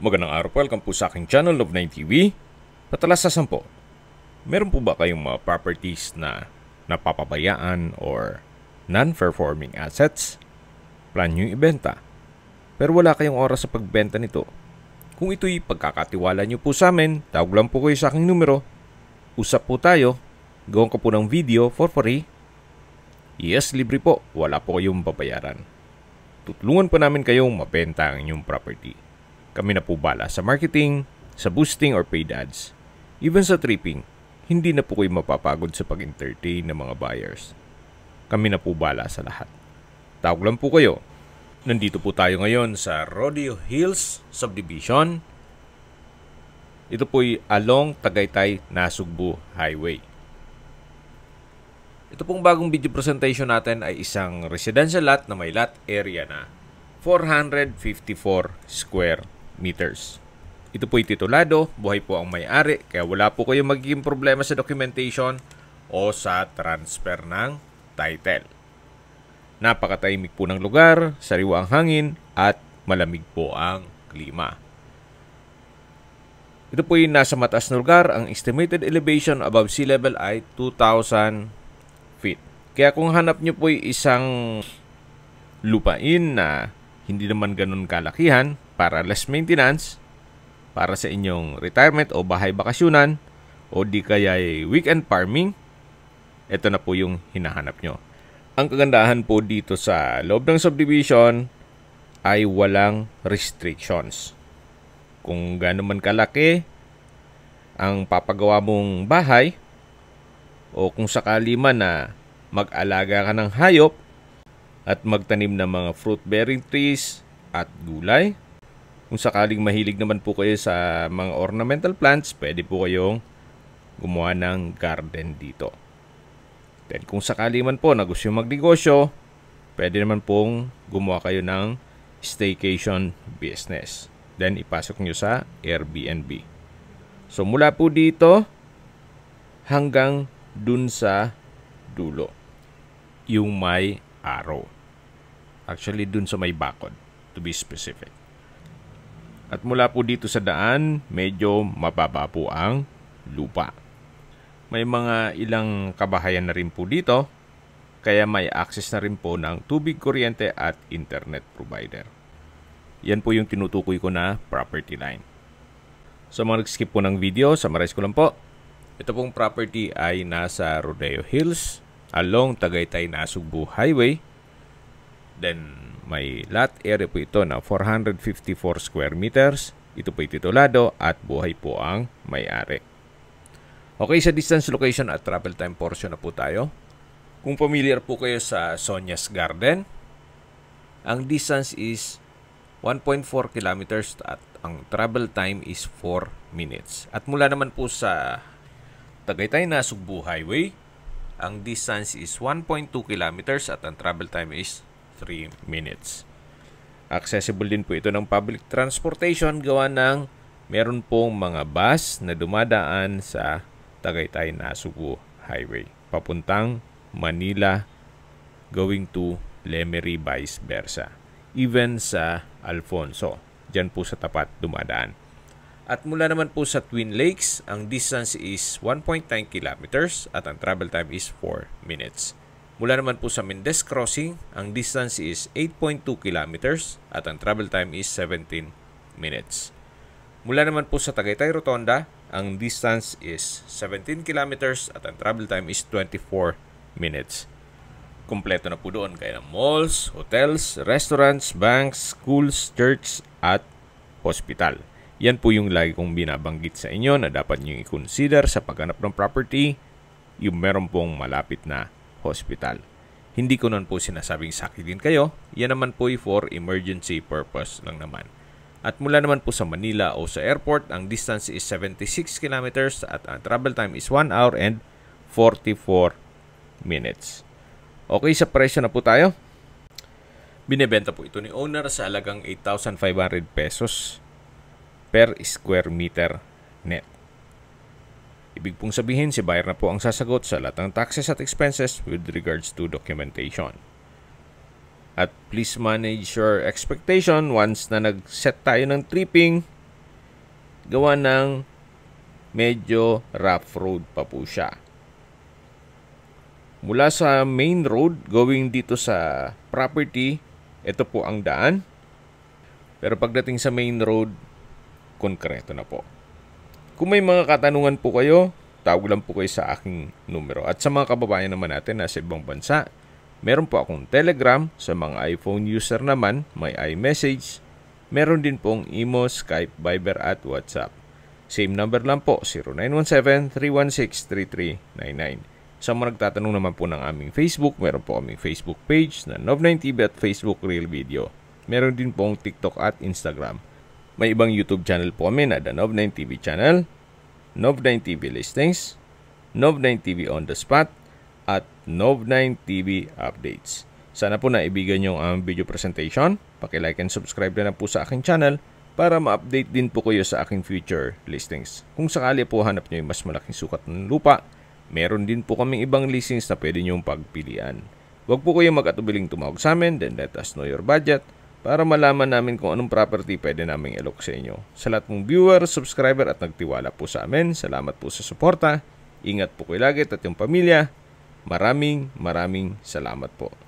Magandang araw po, welcome po sa aking channel, Love9TV. Patalasasan po, meron po ba kayong mga properties na napapabayaan or non-performing assets? Plan nyo ibenta, pero wala kayong oras sa pagbenta nito. Kung ito'y pagkakatiwala nyo po sa amin, tawag lang po kayo sa aking numero. Usap po tayo, gawin ko po ng video for free. Yes, libre po, wala po kayong babayaran. Tutulungan po namin kayong mabenta ang inyong property. Kami na po bala sa marketing, sa boosting or paid ads. Even sa tripping, hindi na po kayo mapapagod sa pag-entertain ng mga buyers. Kami na po bala sa lahat. Tawag lang po kayo. Nandito po tayo ngayon sa Rodeo Hills Subdivision. Ito po'y along Tagaytay, Nasugbu Highway. Ito pong bagong video presentation natin ay isang residential lot na may lot area na 454 square meters. Ito po'y titulado, buhay po ang may-ari, kaya wala po kayong magiging problema sa documentation o sa transfer ng title. Napakatahimik po ng lugar, sariwa ang hangin at malamig po ang klima. Ito po'y nasa mataas na lugar, ang estimated elevation above sea level ay 2,000 feet. Kaya kung hanap nyo po'y isang lupain na hindi naman ganun kalakihan, para less maintenance, para sa inyong retirement o bahay bakasyonan, o di kaya weekend farming, ito na po yung hinahanap nyo. Ang kagandahan po dito sa loob ng subdivision ay walang restrictions. Kung gaano man kalaki ang papagawa mong bahay, o kung sakali man na mag-alaga ka ng hayop at magtanim ng mga fruit-bearing trees at gulay, kung sakaling mahilig naman po kayo sa mga ornamental plants, pwede po kayong gumawa ng garden dito. Then kung sakali man po na gusto yung magnegosyo, pwede naman pong gumawa kayo ng staycation business. Then ipasok nyo sa Airbnb. So mula po dito hanggang dun sa dulo, yung may araw. Actually dun sa may bakod, to be specific. At mula po dito sa daan, medyo mababa po ang lupa. May mga ilang kabahayan na rin po dito, kaya may access na rin po ng tubig, kuryente at internet provider. Yan po yung tinutukoy ko na property line. So mga nag-skip po ng video, summarize ko lang po. Ito pong property ay nasa Rodeo Hills, along Tagaytay, Nasugbu Highway. Then may lot area po ito na 454 square meters. Ito po titulado at buhay po ang may-ari. Okay, sa distance, location at travel time portion na po tayo. Kung familiar po kayo sa Sonia's Garden, ang distance is 1.4 kilometers at ang travel time is 4 minutes. At mula naman po sa Tagaytay, Nasugbu Highway, ang distance is 1.2 kilometers at ang travel time is 3 minutes. Accessible din po ito ng public transportation gawa ng meron pong mga bus na dumadaan sa Tagaytay, Nasugbu Highway papuntang Manila going to Lemery, vice versa. Even sa Alfonso, dyan po sa tapat dumadaan. At mula naman po sa Twin Lakes, ang distance is 1.9 kilometers at ang travel time is 4 minutes. Mula naman po sa Mendez Crossing, ang distance is 8.2 kilometers at ang travel time is 17 minutes. Mula naman po sa Tagaytay Rotonda, ang distance is 17 kilometers at ang travel time is 24 minutes. Kompleto na po doon kaya ng malls, hotels, restaurants, banks, schools, church at hospital. Yan po yung lagi kong binabanggit sa inyo na dapat nyo i-consider sa paghanap ng property, yung meron pong malapit na hospital. Hindi ko nun po sinasabing sakitin kayo. Yan naman po for emergency purpose lang naman. At mula naman po sa Manila o sa airport, ang distance is 76 kilometers at ang travel time is 1 hour and 44 minutes. Okay, sa presyo na po tayo. Binebenta po ito ni owner sa halagang 8,500 pesos per square meter net. Ibig pong sabihin, si buyer na po ang sasagot sa lahat ng taxes at expenses with regards to documentation. At please manage your expectation once na nag-set tayo ng tripping, gawa ng medyo rough road pa po siya. Mula sa main road, going dito sa property, ito po ang daan. Pero pagdating sa main road, konkreto na po. Kung may mga katanungan po kayo, tawag lang po kayo sa aking numero. At sa mga kababayan naman natin na sa ibang bansa, meron po akong Telegram. Sa mga iPhone user naman, may iMessage. Meron din pong Imo, Skype, Viber at WhatsApp. Same number lang po, 0917-316-3399. Sa mga nagtatanong naman po ng aming Facebook, meron po aming Facebook page na Nov9TV at Facebook Real Video. Meron din pong TikTok at Instagram. May ibang YouTube channel po kami na The Nov9TV Channel, Nov9TV Listings, Nov9TV On The Spot, at Nov9TV Updates. Sana po naibigan nyo ang video presentation. Paki-like and subscribe na po sa aking channel para ma-update din po kayo sa aking future listings. Kung sakali po hanap nyo yung mas malaking sukat ng lupa, meron din po kaming ibang listings na pwede nyong pagpilian. Huwag po kayo mag-atubiling tumawag sa amin, then let us know your budget para malaman namin kung anong property pwede naming ilok sa inyo. Sa lahat mong viewer, subscriber at nagtiwala po sa amin, salamat po sa suporta. Ingat po kayo lagi at yung pamilya. Maraming salamat po.